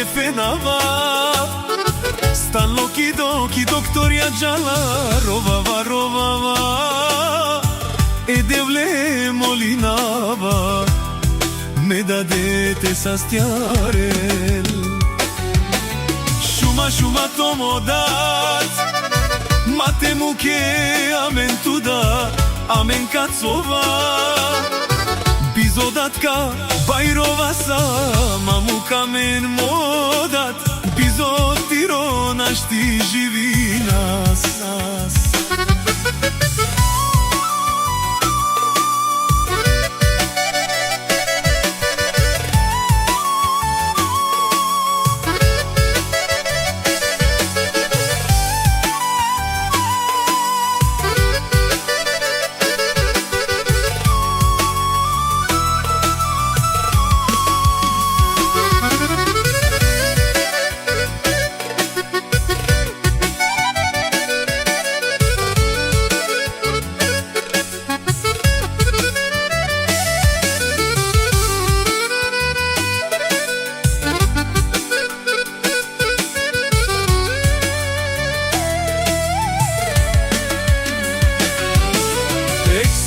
e fenava Stanno ki doktoria gjalla Rovava E devle molinava Me dadete sa stjarel Shuma to mo dat Mate muke amen tu da Amen kacova Bizodatka bajrova sa Mamuka men modat Bizotiro našti živi nas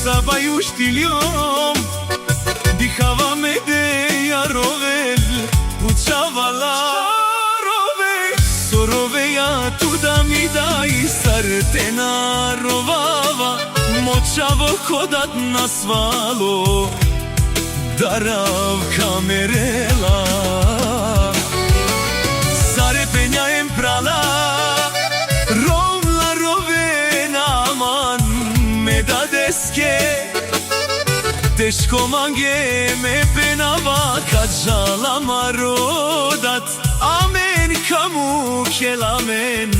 Sabaju štiljom Dihava me deja rovel Pučava la rove Sorove ja tu da mi daj Sartena rovava Močavo hodat na svalo Darav kamerela Zarepenja em prala Rovla rovena man Me dadeske Teško mange me penava Kad žala marodat Amen kamu kelamen